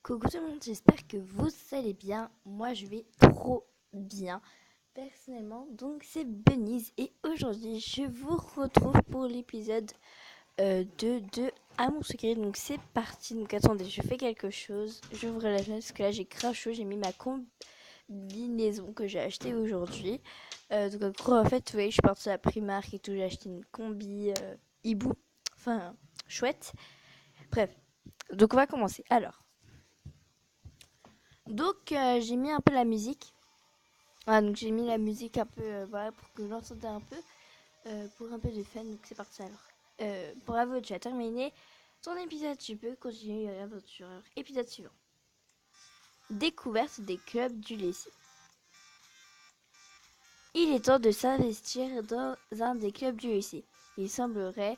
Coucou tout le monde, j'espère que vous allez bien. Moi je vais trop bien personnellement. Donc c'est Benise et aujourd'hui je vous retrouve pour l'épisode 2 de Amour secret. Donc c'est parti. Donc attendez, je fais quelque chose. J'ouvre la fenêtre parce que là j'ai grave chaud. J'ai mis ma combinaison que j'ai achetée aujourd'hui. Donc en gros en fait vous voyez je suis partie à la Primark et tout. J'ai acheté une combi hibou. Enfin chouette. Bref. Donc on va commencer. Alors. Donc j'ai mis un peu la musique. Ah, donc j'ai mis la musique un peu voilà, pour que l'entende un peu. Pour un peu de fun. Donc c'est parti alors. Bravo, tu as terminé ton épisode. Tu peux continuer l'aventure. Épisode suivant. Découverte des clubs du lycée. Il est temps de s'investir dans un des clubs du lycée. Il semblerait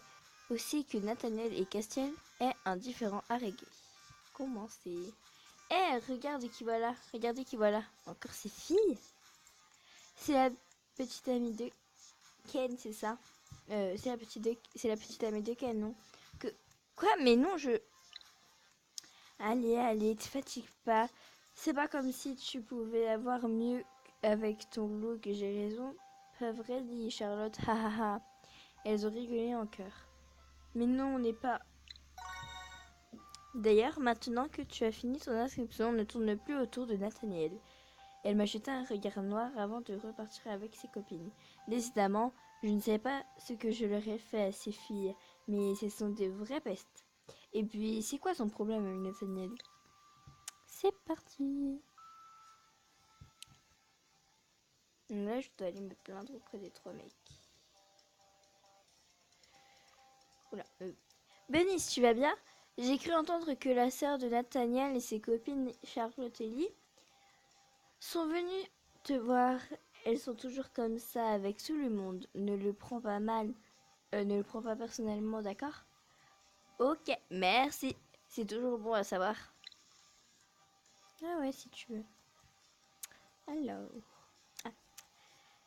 aussi que Nathaniel et Castiel aient un différent à régler. Comment c'est? Regarde qui voilà. Regardez qui voilà. Encore ces filles. C'est la petite amie de Ken, c'est ça. C'est la petite amie de Ken, non? Que quoi? Mais non, je. Allez, te fatigue pas. C'est pas comme si tu pouvais avoir mieux avec ton look. J'ai raison. Pas vrai, dit Charlotte. Ha ha ha. Elles ont rigolé en chœur. Mais non, on n'est pas. D'ailleurs, maintenant que tu as fini ton inscription, on ne tourne plus autour de Nathaniel. Elle m'a jeté un regard noir avant de repartir avec ses copines. Décidément, je ne sais pas ce que je leur ai fait à ces filles, mais ce sont des vraies pestes. Et puis, c'est quoi son problème avec Nathaniel? C'est parti. Là, je dois aller me plaindre auprès des trois mecs. Oula. Benice, tu vas bien? J'ai cru entendre que la sœur de Nathaniel et ses copines Charlotte et Lee sont venues te voir. Elles sont toujours comme ça avec tout le monde. Ne le prends pas mal. Ne le prends pas personnellement, d'accord? Ok, merci. C'est toujours bon à savoir. Ah ouais, si tu veux. Alors. Ah.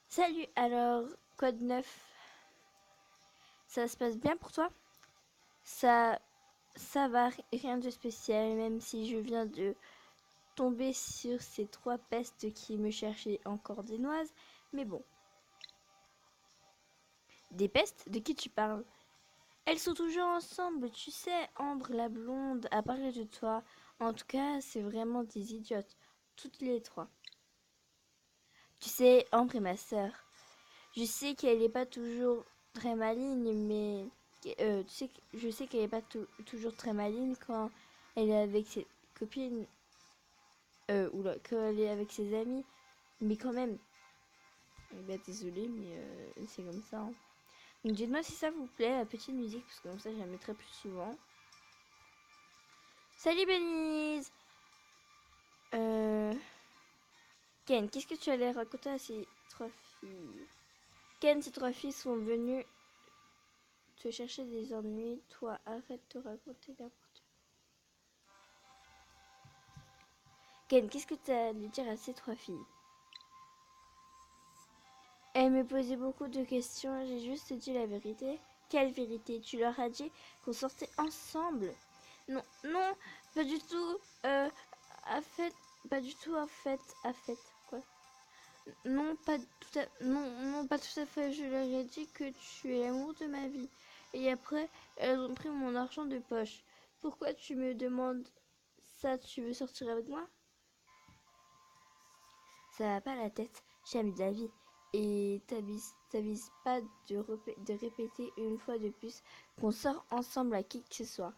Salut, alors, code 9. Ça se passe bien pour toi? Ça, ça va, rien de spécial, même si je viens de tomber sur ces trois pestes qui me cherchaient encore des noises. Mais bon. Des pestes? De qui tu parles? Elles sont toujours ensemble, tu sais, Ambre la blonde a parlé de toi. En tout cas, c'est vraiment des idiotes. Toutes les trois. Tu sais, Ambre est ma sœur. Je sais qu'elle n'est pas toujours très maligne, mais je sais qu'elle n'est pas toujours très maligne quand elle est avec ses copines, ou quand elle est avec ses amis. Mais quand même, bah, désolée, mais c'est comme ça. Hein. Donc dites-moi si ça vous plaît, la petite musique, parce que comme ça, je la mettrai plus souvent. Salut Benise. Euh... Ken, qu'est-ce que tu allais raconter à ces trois filles? Ken, ces trois filles sont venues te chercher des ennuis. Toi, arrête de raconter n'importe quoi. Ken, qu'est-ce que tu as à lui dire à ces trois filles? Elle me posait beaucoup de questions, j'ai juste dit la vérité. Quelle vérité? Tu leur as dit qu'on sortait ensemble? Non, non, pas du tout. À fait, pas du tout à fait, quoi. Non, pas tout à, non, non, pas tout à fait. Je leur ai dit que tu es l'amour de ma vie. Et après, elles ont pris mon argent de poche. Pourquoi tu me demandes ça? Tu veux sortir avec moi? Ça va pas la tête, j'aime la vie. Et t'avises pas de répéter une fois de plus qu'on sort ensemble à qui que ce soit.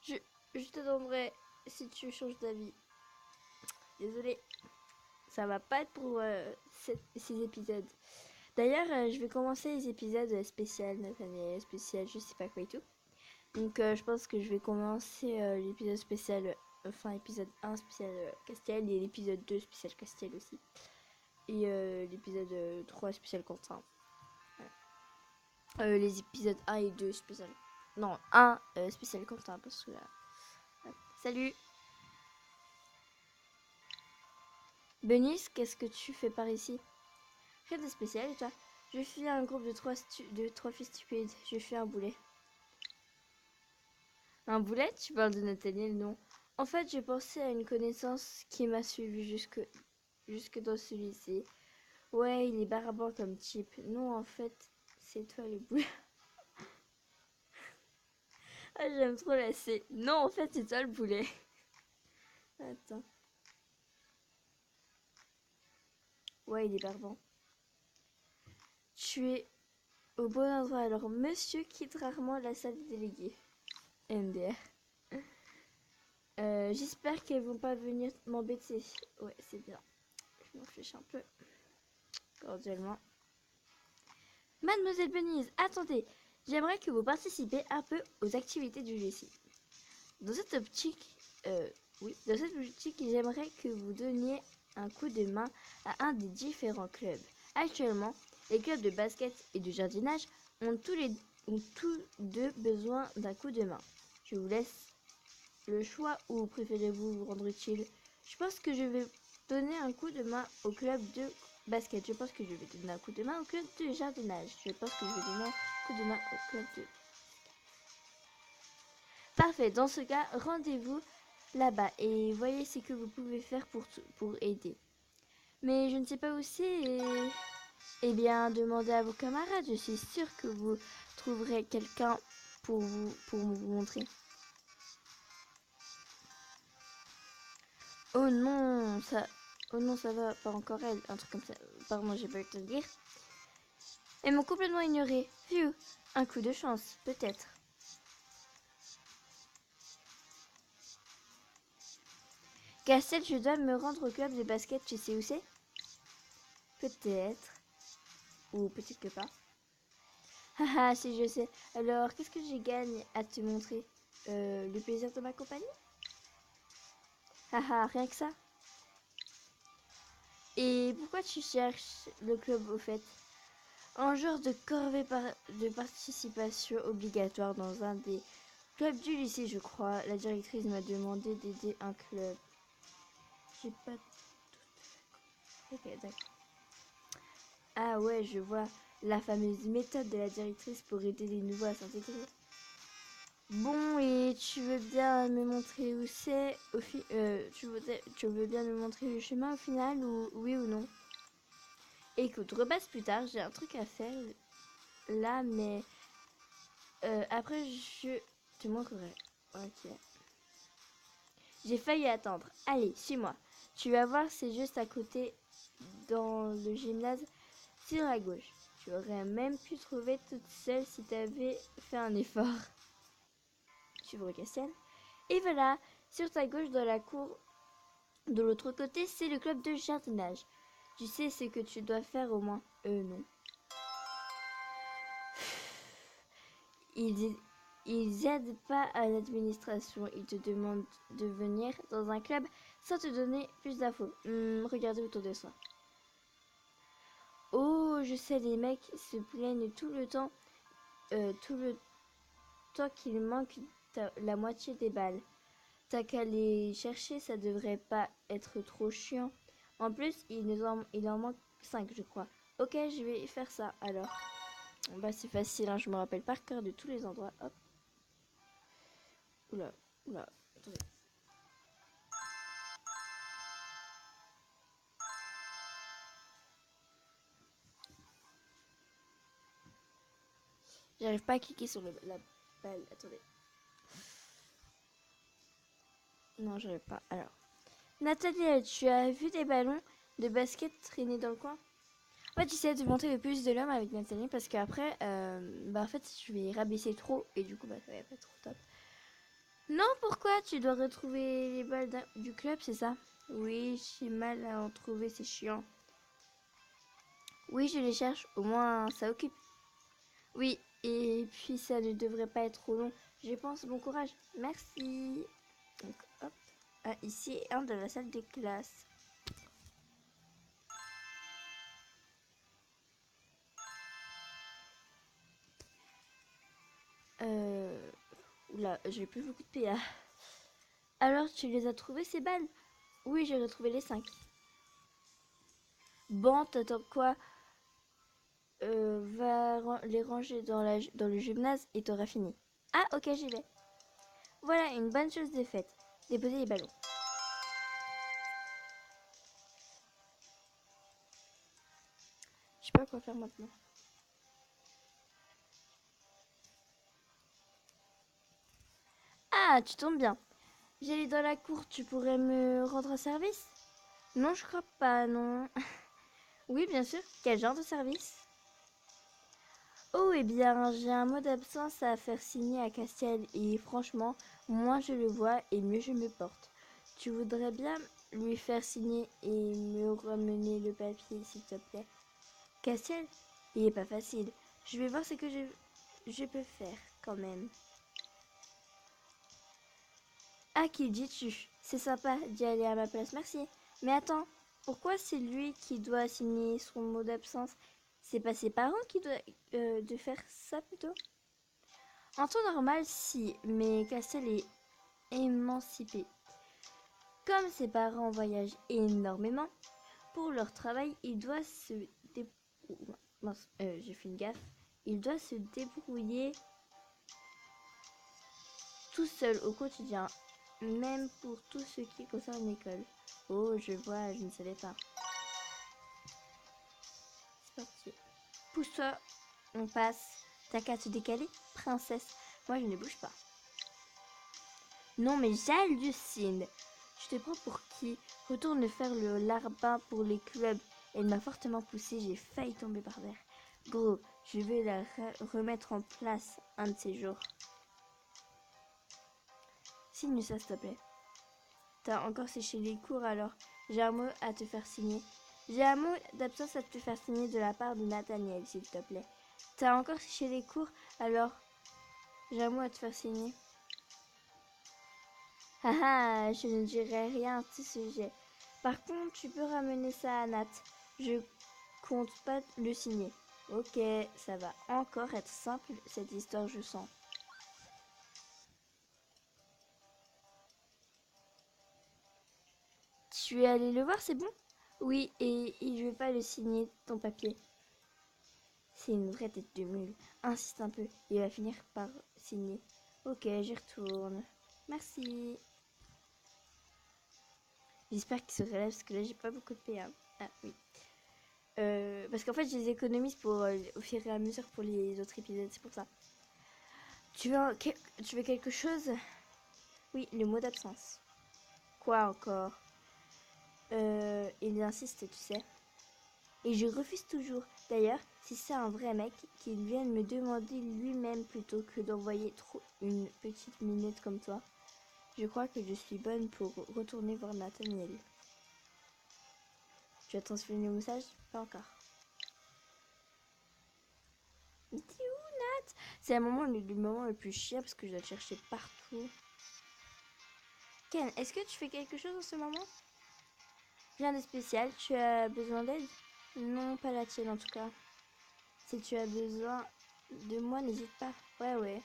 Je, je t'attendrai si tu changes d'avis. Désolée, ça va pas être pour ces épisodes. D'ailleurs, je vais commencer les épisodes spéciaux, Nathaniel, spécial, je sais pas quoi et tout. Donc, je pense que je vais commencer l'épisode spécial, enfin, épisode 1 spécial Castiel et l'épisode 2 spécial Castiel aussi. Et l'épisode 3 spécial Quentin. Les épisodes 1 et 2 spécial. Non, 1 spécial Quentin parce que là. Salut! Benice, qu'est-ce que tu fais par ici? Rien de spécial, et toi? Je suis un groupe de trois filles stupides. Je suis un boulet. Un boulet? Tu parles de Nathaniel, non? En fait, j'ai pensé à une connaissance qui m'a suivi jusque dans celui-ci. Ouais, il est barbant comme type. Non, en fait, c'est toi le boulet. Ah, j'aime trop la C. Non, en fait, c'est toi le boulet. Attends. Ouais, il est barbant. Tu es au bon endroit. Alors, monsieur quitte rarement la salle des délégués. MDR. J'espère qu'elles vont pas venir m'embêter. Ouais, c'est bien. Je m'en fiche un peu. Cordialement. Mademoiselle Benise, attendez. J'aimerais que vous participiez un peu aux activités du lycée. Dans cette optique, j'aimerais que vous donniez un coup de main à un des différents clubs. Actuellement, les clubs de basket et de jardinage ont tous deux besoin d'un coup de main. Je vous laisse le choix ou préférez-vous vous rendre utile? Je pense que je vais donner un coup de main au club de basket. Je pense que je vais donner un coup de main au club de jardinage. Je pense que je vais donner un coup de main au club de... Parfait, dans ce cas, rendez-vous là-bas et voyez ce que vous pouvez faire pour aider. Mais je ne sais pas où c'est et... Eh bien, demandez à vos camarades. Je suis sûre que vous trouverez quelqu'un pour vous montrer. Oh non, ça va, pas encore elle, un truc comme ça. Pardon, j'ai pas eu le temps de lire. Elles m'ont complètement ignoré. Phew, un coup de chance, peut-être. Castel, je dois me rendre au club de basket, tu sais où c'est? Peut-être. Ou peut-être que pas. Haha, si je sais. Alors, qu'est-ce que je gagne à te montrer? Le plaisir de ma compagnie? Haha, rien que ça. Et pourquoi tu cherches le club au fait? Un genre de corvée de participation obligatoire dans un des clubs du lycée, je crois. La directrice m'a demandé d'aider un club. J'ai pas... Ok, d'accord. Ah ouais, je vois la fameuse méthode de la directrice pour aider les nouveaux à s'intégrer. Bon, et tu veux bien me montrer où c'est tu veux bien me montrer le chemin au final, ou oui ou non? Écoute, repasse plus tard, j'ai un truc à faire là, mais après je te montrerai. Ok. J'ai failli attendre. Allez, suis-moi. Tu vas voir, c'est juste à côté dans le gymnase sur la gauche. Tu aurais même pu trouver toute seule si tu avais fait un effort. Tu vois, Castiel? Et voilà, sur ta gauche dans la cour, de l'autre côté, c'est le club de jardinage. Tu sais ce que tu dois faire au moins? Non. Ils, ils aident pas à l'administration. Ils te demandent de venir dans un club sans te donner plus d'infos. Regardez autour de soi. Oh, je sais, les mecs se plaignent tout le temps qu'il manque la moitié des balles. T'as qu'à les chercher, ça devrait pas être trop chiant. En plus, il en manque 5, je crois. Ok, je vais faire ça alors. Bah, c'est facile, hein, je me rappelle par cœur de tous les endroits. Hop. Oula, oula. Attendez. J'arrive pas à cliquer sur la balle. Attendez. Non, j'arrive pas. Alors. Nathaniel, tu as vu des ballons de basket traîner dans le coin? En fait, j'essaie de monter le plus de l'homme avec Nathaniel parce qu'après, bah en fait, je vais rabaisser trop et du coup, bah ça va pas être trop top. Non, pourquoi? Tu dois retrouver les balles du club, c'est ça? Oui, j'ai mal à en trouver, c'est chiant. Oui, je les cherche, au moins ça occupe. Oui, et puis ça ne devrait pas être trop long. Je pense, bon courage. Merci. Donc, hop. Ah, ici, un de la salle de classe. Oula, j'ai plus beaucoup de PA. Alors, tu les as trouvées ces balles? Oui, j'ai retrouvé les 5. Bon, t'attends quoi? Les ranger dans le gymnase et t'auras fini. Ah, ok, j'y vais. Voilà, une bonne chose de faite. Déposer les ballons. Je sais pas quoi faire maintenant. Ah, tu tombes bien. J'allais dans la cour, tu pourrais me rendre un service? Non, je crois pas, non. Oui, bien sûr. Quel genre de service? Oh, eh bien, j'ai un mot d'absence à faire signer à Castiel et franchement, moins je le vois et mieux je me porte. Tu voudrais bien lui faire signer et me ramener le papier, s'il te plaît? Castiel? Il est pas facile. Je vais voir ce que je peux faire, quand même. À qui dis-tu? C'est sympa d'y aller à ma place, merci. Mais attends, pourquoi c'est lui qui doit signer son mot d'absence? C'est pas ses parents qui doivent de faire ça plutôt? En temps normal, si, mais Castel est émancipé. Comme ses parents voyagent énormément, pour leur travail, il doit se débrouiller. Mince, j'ai fait une gaffe. Il doit se débrouiller tout seul au quotidien, même pour tout ce qui concerne l'école. Oh, je vois, je ne savais pas. C'est parti. Pousse-toi, on passe. T'as qu'à te décaler, princesse. Moi, je ne bouge pas. Non, mais j'hallucine. Je te prends pour qui? Retourne faire le larbin pour les clubs. Elle m'a fortement poussé, j'ai failli tomber par terre. Gros, je vais la remettre en place un de ces jours. Signe ça, s'il te plaît. T'as encore séché les cours alors. J'ai un mot à te faire signer. J'ai un mot d'absence à te faire signer de la part de Nathaniel, s'il te plaît. T'as encore séché les cours alors. J'ai un mot à te faire signer. Ah ah, je ne dirai rien à ce sujet. Par contre, tu peux ramener ça à Nat. Je compte pas le signer. Ok, ça va encore être simple cette histoire, je sens. Tu es allé le voir, c'est bon? Oui, et il veut pas le signer, ton papier. C'est une vraie tête de mule. Insiste un peu, il va finir par signer. Ok, j'y retourne. Merci. J'espère qu'il se relève parce que là j'ai pas beaucoup de PA. Ah oui. Parce qu'en fait je les économise pour au fur et à mesure pour les autres épisodes, c'est pour ça. Tu veux quelque chose? Oui, le mot d'absence. Quoi encore? Il insiste, tu sais. Et je refuse toujours. D'ailleurs, si c'est un vrai mec, qu'il vienne me demander lui-même plutôt que d'envoyer trop une petite minette comme toi. Je crois que je suis bonne pour retourner voir Nathaniel. Tu as transféré le message? Pas encore. T'es où, Nat? C'est le moment le plus chiant parce que je dois te chercher partout. Ken, est-ce que tu fais quelque chose en ce moment? Rien de spécial, tu as besoin d'aide? Non, pas la tienne en tout cas. Si tu as besoin de moi, n'hésite pas. Ouais, ouais.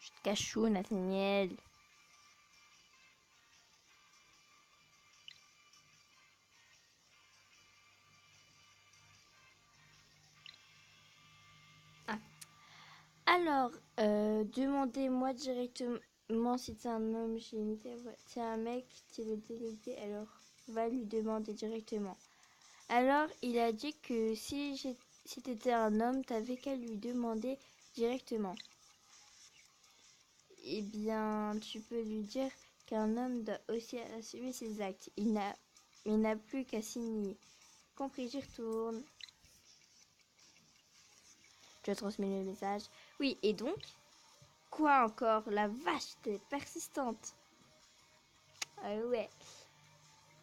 Je te cache où, Nathaniel? Ah. Alors, demandez-moi directement si t'es un homme, j'ai imité. Ouais. T'es un mec, t'es le délégué, alors va lui demander directement. Alors, il a dit que si t'étais un homme, t'avais qu'à lui demander directement. Eh bien, tu peux lui dire qu'un homme doit aussi assumer ses actes. Il n'a plus qu'à signer. Compris, j'y retourne. Tu as transmis le message. Oui, et donc? Quoi encore? La vache, t'es persistante. Ah ouais.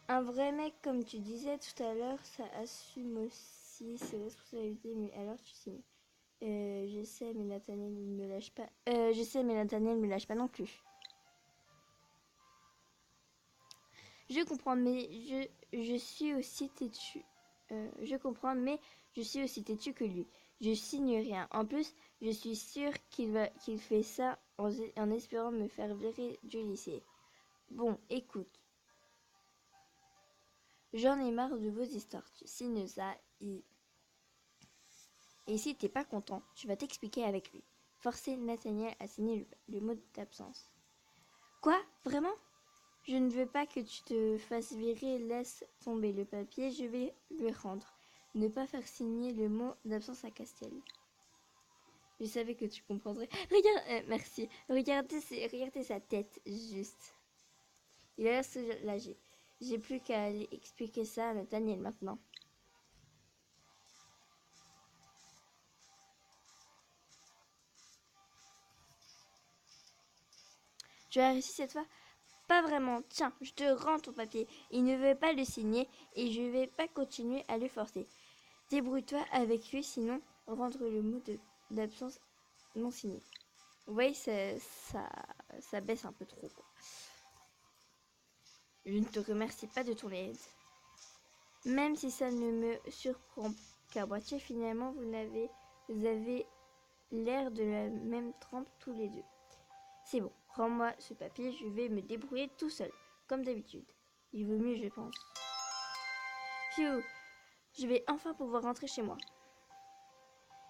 Un vrai mec, comme tu disais tout à l'heure, ça assume aussi ses responsabilités, mais alors tu signes. Je sais, mais Nathaniel ne me lâche pas. Je sais, mais Nathaniel ne me lâche pas non plus. Je comprends, mais je suis aussi têtu. Je comprends, mais je suis aussi têtu que lui. Je signe rien. En plus, Je suis sûre qu'il fait ça en espérant me faire virer du lycée. Bon, écoute. J'en ai marre de vos histoires. Tu signes ça et si t'es pas content, tu vas t'expliquer avec lui. Forcer Nathaniel à signer le mot d'absence. Quoi? Vraiment? Je ne veux pas que tu te fasses virer. Laisse tomber le papier, je vais lui rendre. Ne pas faire signer le mot d'absence à Castiel. Je savais que tu comprendrais. Regarde, merci. Regardez sa tête, juste. Il a l'air soulagé. J'ai plus qu'à aller expliquer ça à Nathaniel maintenant. Tu as réussi cette fois? Pas vraiment. Tiens, je te rends ton papier. Il ne veut pas le signer et je vais pas continuer à le forcer. Débrouille-toi avec lui, sinon rendre le mot d'absence non signé. Vous voyez, ça baisse un peu trop. Je ne te remercie pas de ton aide. Même si ça ne me surprend qu'à moitié, finalement, vous avez l'air de la même trempe tous les deux. C'est bon, rends-moi ce papier, je vais me débrouiller tout seul, comme d'habitude. Il vaut mieux, je pense. Phew, je vais enfin pouvoir rentrer chez moi.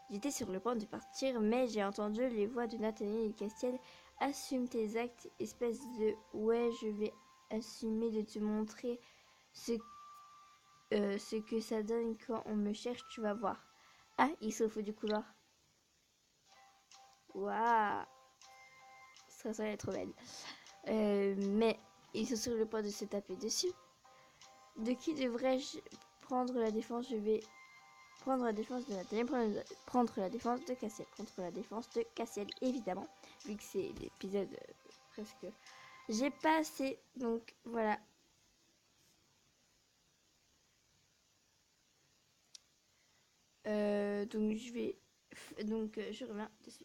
J'étais sur le point de partir, mais j'ai entendu les voix de Nathaniel et Castiel. Assume tes actes, espèce de... Ouais, je vais assumer de te montrer ce que ça donne quand on me cherche, tu vas voir. Ah, il se fout du couloir. Waouh, ça serait trop belle. Mais ils sont sur le point de se taper dessus. De qui devrais-je prendre la défense? Je vais prendre la défense de Nathalie, prendre la défense de Cassiel, prendre la défense de Cassiel, évidemment, vu que c'est l'épisode presque... J'ai pas assez, donc voilà. Donc je vais... Donc je reviens dessus.